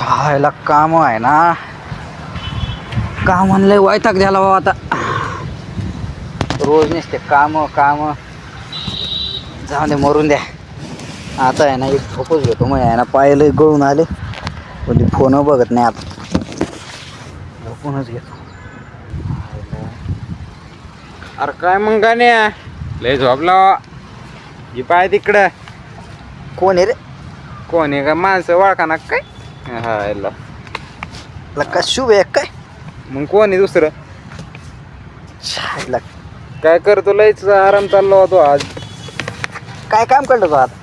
छायला काम आहे ना, काम लय वैताग द्यायला बाबा. आता रोज नसते काम काम, जाऊ दे मरून द्या. आता आहे ना एक फोकस घेतो, मग आहे ना पायला गळून आले पण फोन बघत नाही. आता झोपूनच घेतो. अरे काय मग गाण्या लय झोपला ही पाय तिकडं. कोण आहे रे? कोण आहे का माणसं वाळखा ना काय? हा याला का शुभ आहे काय? मग कोण आहे दुसरं? छायला काय करतो? लयच आराम चाललो होतो आज. काय काम करतो तू आता?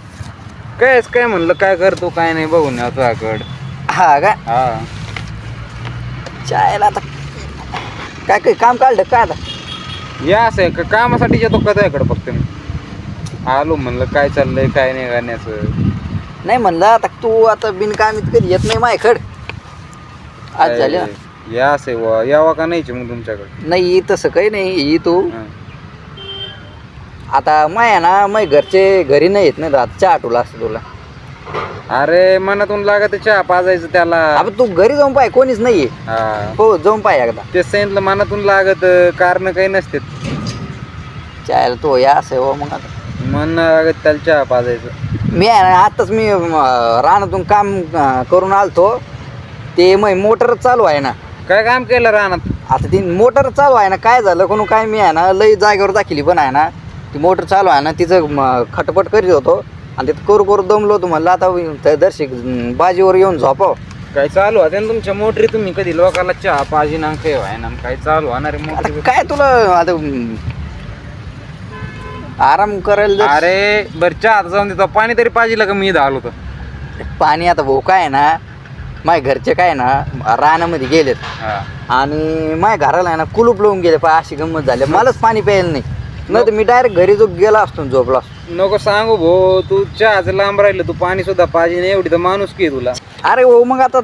काय म्हणलं काय करतो काय नाही बघून या तुझ्याकडं. हा का? हा छायला आता काय काय काम काढलं काय आता? या असं आहे का कामासाठी येतो का तुझ्याकडं? फक्त मी आलो म्हणलं काय चाललंय काय नाही गाण्याचं. नाही म्हणलं आता तू आता बिनकामीत कधी येत नाही माझ्याकडं. आज झाले ना? या असं आहे बुवा. यावं का नाहीच मग तुमच्याकडे? नाही तसं काही नाही. ही तू हा. आता माया ना मग घरचे घरी नाही येत नाही आता चहा तुला असं तुला. अरे मनातून लागत चहा पाजायचं त्याला. आता तू घरी जाऊन पाय, कोणीच नाहीये. हा हो जाऊन पाय एकदा. ते सांगितलं मनातून लागत, कारण काही नसते. चायला तो या असं हो. मग आता मन लागत त्याला चहा पाजायचं. मी आहे ना आत्ताच मी रानातून काम करून आलतो. ते मग मोटर चालू आहे ना. काय काम केलं रानात? आता ती मोटर चालू आहे ना, काय झालं कोण काय मी आहे ना लई जागेवर दाखिली पण आहे ना. ती मोटर चालू आहे ना, तिचं खटपट करीत होतो आणि तिथं करू दमलो होतो. म्हणलं आता दर्शक बाजीवर येऊन झोपाव. काय चालू होते ना तुमच्या मोटरी? तुम्ही कधी लोकांना चहा पाजी ना काय व्हाय ना काय चालू होणार आहे आता मोटरी? काय तुला आता आराम करायला अरे बर चहा जाऊन देतो, पाणी तरी पाजीला का मी आलो होतो. पाणी आता भाऊ काय आहे ना, माझ्या घरचे काय ना रानामध्ये गेलेत हा आणि माझ्या घराला आहे ना कुलूप लावून गेले. पाय अशी गंमत झाली, मलाच पाणी प्यायला नाही. नाही तर मी डायरेक्ट घरी जो गेला असतो झोपला असतो. नको सांगू भो, तू चहाचं लांब राहिलं, तू पाणी सुद्धा पाजी नाही एवढी तर माणूस की तुला. अरे हो मग आता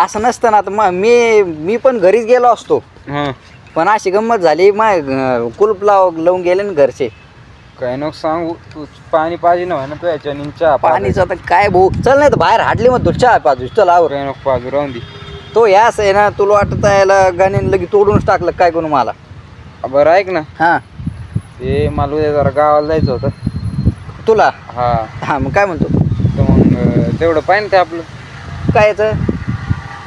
असं नसतं ना. आता मी पण घरीच गेलो असतो, हा पण अशी गंमत झाली माझ्या कुलूप लावून गेले ना घरचे. काय नको सांगू, तू पाणी पाजी ना ना तू याच्याने चहा पाणीचं आता काय भाऊ, चल नाही तर बाहेर हाडली मग तू चहा पाजू. चल आवर. काय नको पाजू राहून दे. तो यास आहे ना, तुला वाटत याला गाण्याने लगे तोडूनच टाकलं काय करू मला. बरं ऐक ना, हां ते मला उद्या जरा गावाला जायचं होतं. तुला हा हां मग काय म्हणतो? तर मग तेवढं पाहिजे ते आपलं, काय याचं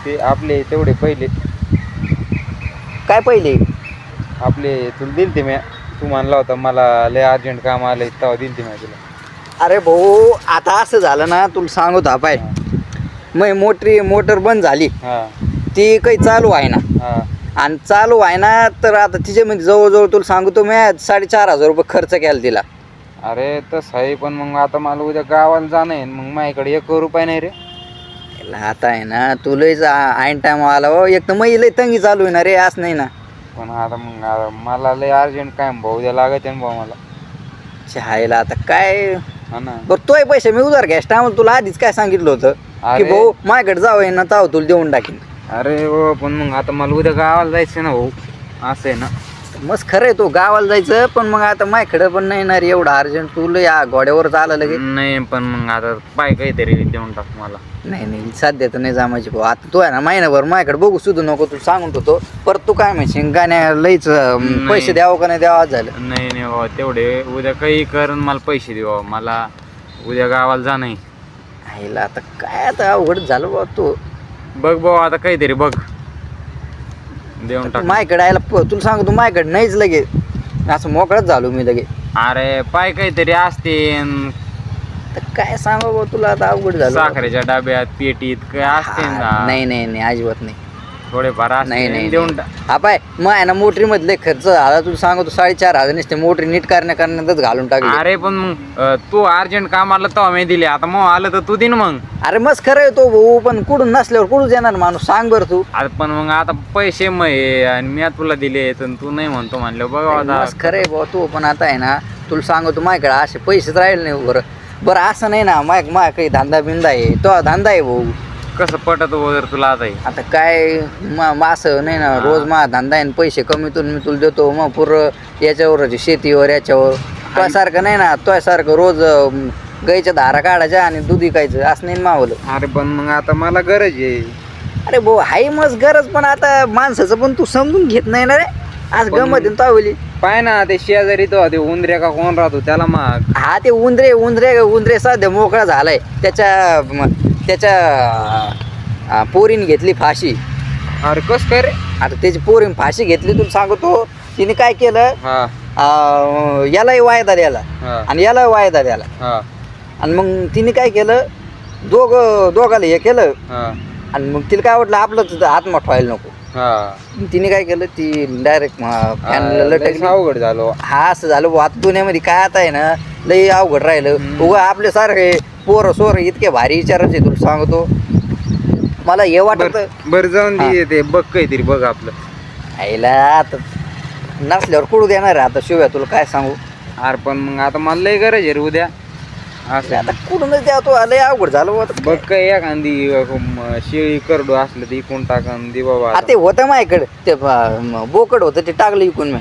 ते आपले तेवढे पहिले काय पहिले आपले तुला दिल ते मी. तू म्हणला होता मला लय अर्जंट काम आलं तेव्हा दिल ते मी तुला. अरे भाऊ आता असं झालं ना, तुला सांगतो हा पाय. मग मोटर बंद झाली, हा ती काही चालू आहे ना. हा आणि चालू आहे ना, तर आता तिच्यामध्ये जवळजवळ तुला सांगतो मी 4,500 रुपये खर्च केला तिला. अरे तसं आहे, पण मग आता मला उद्या गावाला जाणं आहे, मग माझ्याकडे 1 रुपया नाही रे. आता आहे ना तुलाच ऐन टाइम आला हो. एक तर मग लई तंगी चालू आहे ना रे, असं नाही ना. पण आता मग मला लय अर्जंट काय भाऊ उद्या लागत आहे ना भाऊ मला. चहायला आता काय हा ना. बरं तोय पैसे मी उधार घ्यायच टायमाला तुला आधीच काय सांगितलं होतं की अरे. भाऊ माझ्याकडे जावं आहे ना, ताव तुला देऊन टाकीन. अरे हो, पण मग आता मला उद्या गावाला जायचं ना भाऊ, असं आहे ना. मस्त खरं आहे, तो गावाला जायचं पण मग आता माझ्याकडे पण नाही ना रे एवढं अर्जंट. तुला या घोड्यावरच आलं लगे. नाही पण मग आता पाय काहीतरी देऊन टाक मला. नाही सध्या तर नाही जमायची भाऊ. आता तू आहे ना महिनाभर माझ्याकडे बघू सुद्धा नको. तू सांगून होतो परत तू काय म्हणशील गाण्या लईच पैसे द्यावं का नाही द्यावं झालं. नाही बाबा, तेवढे उद्या काही कर मला पैसे दे बाबा, मला उद्या गावाला जाणं आहे. आईला आता काय आता अवघड झालं बाबा. तू बघ बाबा आता काहीतरी बघ, देऊन टाक. माझ्याकडे आयला तुला सांगतो माझ्याकडे नाहीच लगे. असं मोकळाच झालो मी लगे. अरे पाय काहीतरी असते, तर काय सांगा बाबा तुला आता अवघड झालं. साखरेच्या डब्यात पेटीत काय असते ना. नाही अजिबात नाही. थोडेफार नाही असते, देऊन टाक. हा पाय मग आहे ना मोटरी मधले खर्च झाला. तुला सांगतो 4,500 नसते मोटरी नीट करण्यातच घालून टाकली. अरे पण मग तू अर्जंट काम आलं तेव्हा मी दिले, आता मग आलं तर तू दिन मग. अरे मस्त खरं आहे तो भाऊ, पण कुठून नसल्यावर कुठून येणार माणूस सांग बरं तू. अरे पण मग आता पैसे मग हे आणि मी तुला दिले तर तू नाही म्हणतो म्हणलं बघा आता. मस्त खरं आहे भाऊ तू, पण आता आहे ना तुला सांगतो माझ्याकडे असे पैसेच राहिले नाही. बरं असं नाही ना, माझ्या काही धंदा बिंदा आहे. तो धंदा आहे भाऊ. कसं पटत जर तुला आता काय असं नाही ना, रोज मा धंदा आहे पैसे कमीतून मी तुला देतो मग पुरं याच्यावर शेतीवर याच्यावर. तुझ्यासारखं नाही ना, तुझ्यासारखं रोज गाईच्या धारा काढायच्या आणि दूध विकायचं असं नाही मावलं. अरे पण मग आता मला गरज आहे. अरे भाऊ हाय मस्त गरज, पण आता माणसाचं पण तू समजून घेत नाही ना रे. आज पण- गमत तावली. पाय ना ते शेजारी तो ते उंदऱ्या का कोण राहतो त्याला माग. हा ते उंदरे सध्या मोकळा झालाय. त्याच्या पोरीने घेतली फाशी. अरे कस काय रे? आता त्याची पोरीने फाशी घेतली. तुला सांगतो तिने काय केलं, हा यालाही वायदा द्याला हा आणि याला वायदा द्याला. हा आणि मग तिने काय केलं, दोघाला हे केलं. हा आणि मग तिला काय वाटलं आपलं आत्महत्या व्हायला नको. हा तिने काय केलं, ती डायरेक्ट फॅनला लयच लटकली. अवघड झालो. हा असं झालं बुवा. आता दुनियामध्ये काय आता आहे ना, लई अवघड राहिलं. उगा आपले सारखे पोरं सोर इतके भारी विचारायचे. तुला सांगतो मला हे वाटत बर जाऊन दे ते बघ काहीतरी बघ आपलं. आईला आता नसल्यावर कुठं देणार आहे आता शिव्या, तुला काय सांगू. अरे पण मग आता मला लय गरज आहे रे उद्या. असं आता कुठूनच द्या तो, लय अवघड झालं बुवा आता. बघ काय एखादी शेळी करडू असलं ते इकून टाकन दे बाबा. ते होतं माझ्याकडे, ते बोकड होतं ते टाकलं इकून मी.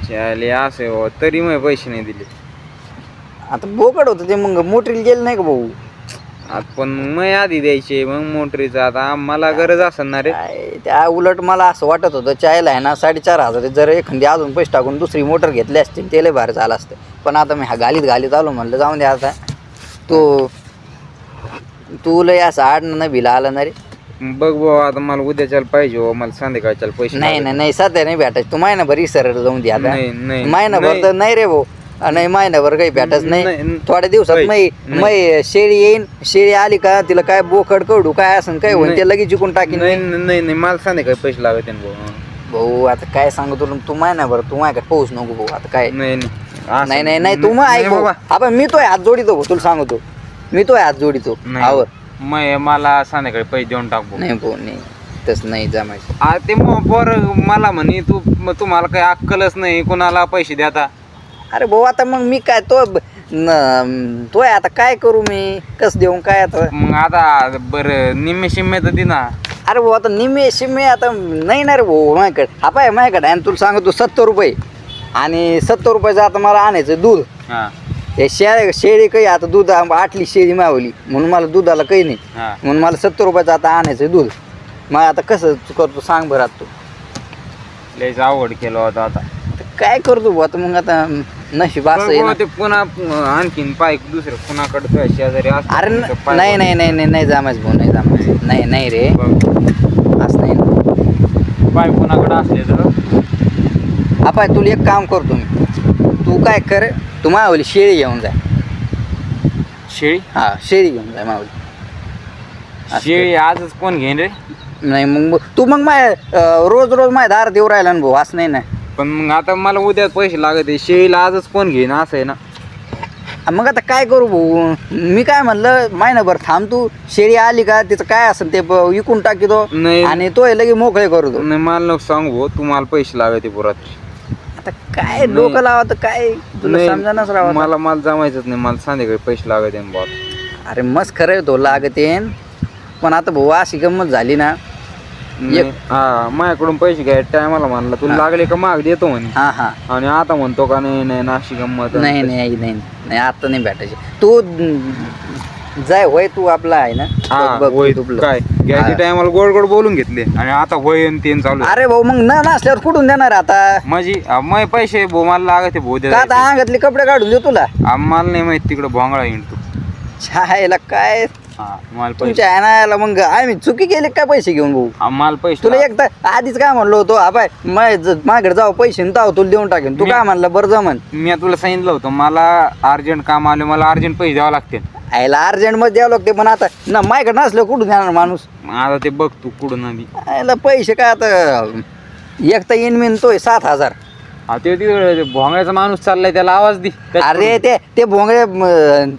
चाले असं हो, तरी मग पैसे नाही दिले. आता बोकड होतं ते मग मोटरीला गेलं नाही का भाऊ. पण मग आधी द्यायचे मग मोटरीचं. आता मला गरज असेल ना रे. त्या उलट मला असं वाटत होतं चायला आहे ना 4,500 जर एखादी अजून पैसे टाकून दुसरी मोटर घेतली असते ते लय भारी झालं असतं. पण आता मी घालीत आलो म्हणलं जाऊन दे आता. तू लय असं आडणं नाही भिला आला ना रे. बघ बाबा आता मला उद्याच्याला पाहिजे हो, मला संध्याकाळच्याला पैसे नाही सध्या नाही भेटायचं. तू महिनाभर इसरला जाऊन दे आता. नाही महिनाभर तर नाही रे भाऊ. नाही महिनाभर काही भेटच नाही. नाही. थोड्या दिवसात मै शेळी येईन. शेळी आली का तिला काय बोकड कडू काय असं काय होईल ते लगेच जिंकून टाकीन. नाही मला संध्याकाळी पैसे लागत भाऊ. आता काय सांगू तुला, तू महिनाभर तू माझ्याकडे पोहोच नको भाऊ. आता काय नाही तू मग ऐक भाऊ. आपण मी तो हात जोडितो भाऊ, तुला सांगतो मी तो हात जोडितो आवर. मला संध्याकाळी पैसे देऊन टाकू. नाही भाऊ नाही तसं नाही जमायचं. ते पोर मला म्हणे तुम्हाला काही अक्कलच नाही कुणाला पैसे द्याता. अरे भाऊ आता मग मी काय तो आता काय करू मी, कस देऊ काय आता. मग आता बरं निम्मे शिम्मे तर दे ना. अरे भाऊ आता निम्मे शिम्मे आता नाही ना रे भाऊ माझ्याकडे. हा पाय माझ्याकडे आणि तुला सांगतो 70 रुपये आणि 70 रुपयाचं आता मला आणायचं दूध. हा हे शेळी काही आता दूध आटली शेळी मावली म्हणून मला दुधाला काही नाही. म्हणून मला 70 रुपयाचं आता आणायचं दूध. मग आता कसं करतो सांग बरं आता तू. लयच अवघड केलं होतं आता. काय करतो भाऊ आता. मग आता नशीब असं आहे ना. ते पुन्हा आणखीन पाय दुसरं कुणाकडे शेजारी अरे नाही जमायचं भाऊ. नाही जमायचं. नाही रे असं नाही ना. पाय कुणाकडे असले तर हा पाय तुला एक काम करतो मी. तू काय कर, तू मावली शेळी घेऊन जाय. शेळी हा शेळी घेऊन जाय मावली. शेळी आजच कोण घेईन रे. नाही मग तू मग रोज माझ्या दारात देऊ राहिला ना भाऊ. असं नाही ना. पण मग आता मला उद्या पैसे लागत आहे. शेळीला आजच कोण घेईन असं आहे ना. मग आता काय करू भाऊ. मी काय म्हणलं महिनाभर थांब तू. शेळी आली का तिचं काय असेल ते विकून टाकी नाही. आणि तो लगे मोकळे करू दो. नाही मला नको सांगू तुम्हाला पैसे लागत पुरात. आता काय डोकं लावा तर काय तुला समजानच राहा. मला जमायचंच नाही. मला संध्याकाळी पैसे लागत आहे बहुत. अरे मस्त खरं आहे तो लागते. पण आता भाऊ अशी गंमत झाली ना. हा माझ्याकडून पैसे घ्यायचे टायमाला म्हणला तुला लागले का माग देतो म्हणे. हा आणि आता म्हणतो का नाही नाशी गंमत नाही आता नाही भेटायची. तू जाय होय तू आपला आहे ना. काय घ्यायचे टायमाला गोड गोड बोलून घेतले आणि आता होय तीन चालू. अरे भाऊ मग नसल्यावर कुठून देणार आता. माझी मग पैसे भाऊ मला लागते भाऊ का आता अंगातले कपडे काढून देऊ तुला. मला नाही माहित तिकडे भोंगळा हिंडतो. छायला काय मला पैसे तुमच्या आणायला मग आम्ही चुकी केली काय पैसे घेऊन भाऊ. मला पैसे तुला एकदा आधीच काय म्हणलो होतो बाय माझ्याकडे जाऊ पैसे ताव तुला देऊन टाकेन. तू काय म्हणला बरं जमन. मी तुला सांगितलं होतं मला अर्जंट काम आले मला अर्जंट पैसे द्यावे लागतील. आयला अर्जंट मध्ये द्यावं लागते. पण आता ना माझ्याकडे नसलं कुठून देणार माणूस. आता ते बघ तू कुठून आधी आयला पैसे काय आता एक तर येईन मी तोय 7,000. ते तिकडे भोंगळ्याचा माणूस चाललाय त्याला आवाज दे. अरे ते भोंगळे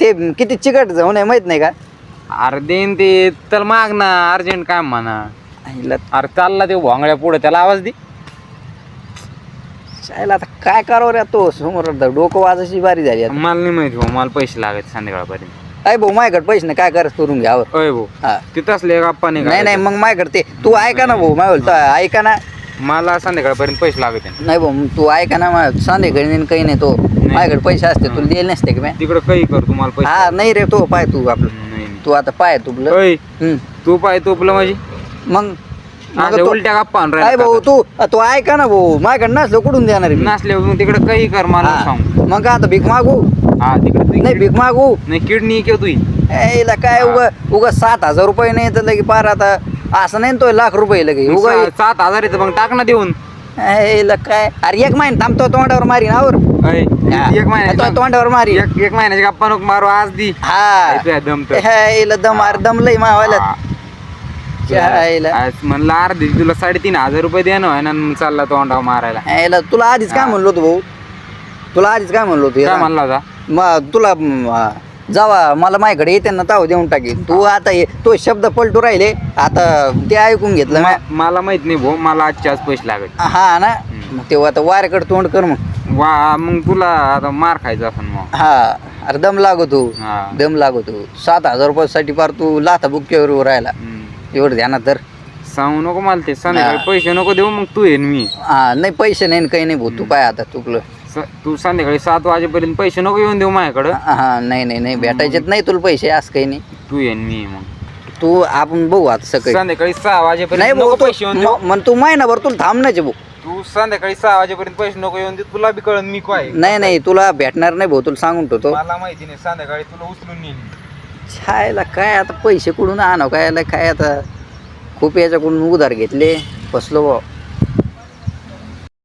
ते किती चिकट जाऊ नये माहित नाही का. अरे देईन ते तर माग ना अर्जंट काम म्हणा. अरे चालला ते भोंगळ्या पुढे त्याला आवाज दे. शायला आता काय करावं रे तो समोर डोकं वाजायची बारी झाली आता. मला नाही माहिती भाऊ मला पैसे लागत संध्याकाळपर्यंत. अय भाऊ माझ्याकडे पैसे नाही काय करायचं करून घ्यावर. अय भाऊ हा तिथं असले गप्पा नाही मग माझ्याकडे ते तू ऐका ना भाऊ ऐका ना. मला संध्याकाळपर्यंत पैसे लागत नाही भाऊ तू ऐका ना संध्याकाळी काही नाही तो माझ्याकडे पैसे असते तुला दिले नसते का मी तिकडं काही कर तुम्हाला पैसे हा नाही रे तो पाय तू आपलं नाही तू आता पाय तुपलं ओय, हम्म. तू पाय तोपलं माझी मग माझ्या तो- उलट्या गप्पा आणून काय राहिला भाऊ का? तू ऐका ना भाऊ माझ्याकडे नसलं कुठून देणार मी नसल्यावर मग तिकडं काही कर मला हा. सांग मग आता भीक मागू हा तिकडे नाही भीक मागू नाही किडनी किंवा तुझी याला काय उगा 7,000 रुपये नाही तर लगे पार आता असं नाही ना तो लाख रुपये लगे उगा 7,000 येतं मग टाक ना देऊन याला काय अरे एक महिना थांबतो तोंडावर मारी नावर ओय, एक महिन्याची तोंडावर मारी एक महिन्याची गप्पा नको मारू आज दी हा येतोय दम तर याला दम अरे दम लय मावायला हा. याला आज म्हणलं अर्धी तुला 3,500 रुपये दे ना ना मग चालला तोंडावर मारायला याला तुला आधीच काय म्हणलो होतो भाऊ तुला आधीच काय म्हणलो होतो काय याला? म्हणला होता मग तुला जावा मला माझ्याकडे येते ना ताव देऊन टाकेन तू आता तो शब्द पलटू राहिले आता ते ऐकून घेतलं मी. मला माहित नाही भाऊ मला आजच्या आज पैसे लागत हा ना मग तेव्हा आता वाऱ्याकडे तोंड कर मग वा मग तुला आता मार खायचा असं मग हा अरे दम लागतो हा. दम लागतो 7,000 रुपयासाठी पार तू लाथा बुक्क्यावर राहिला एवढं ध्यानात तर सांगू नको मला ते संध्याकाळी हा. पैसे नको देऊ मग तू येईन मी हा नाही पैसे नाही न काही नाही भाऊ तू काय आता चुकलं तू संध्याकाळी 7 वाजेपर्यंत पैसे नको येऊन देऊ माझ्याकडं हा नाही भेटायचेच नाही तुला पैसे असं काही नाही तू येईन मी मग तू आपण बघू आता सकाळी संध्याकाळी 6 नाही वाजेपर्यंत भाऊ नको पैसे येऊन देऊ मग तू महिनाभर तुला थांबण्याचे भाऊ तू संध्याकाळी 6 वाजेपर्यंत पैसे नको येऊन दे तुला बी कळन मी काय नाही तुला भेटणार नाही भाऊ तुला सांगून ठेवतो मला माहिती नाही संध्याकाळी तुला उचलून नेईन छायला काय आता पैसे कुठून आणावं काय आता खूप याच्याकडून उधार घेतले फसलो भाऊ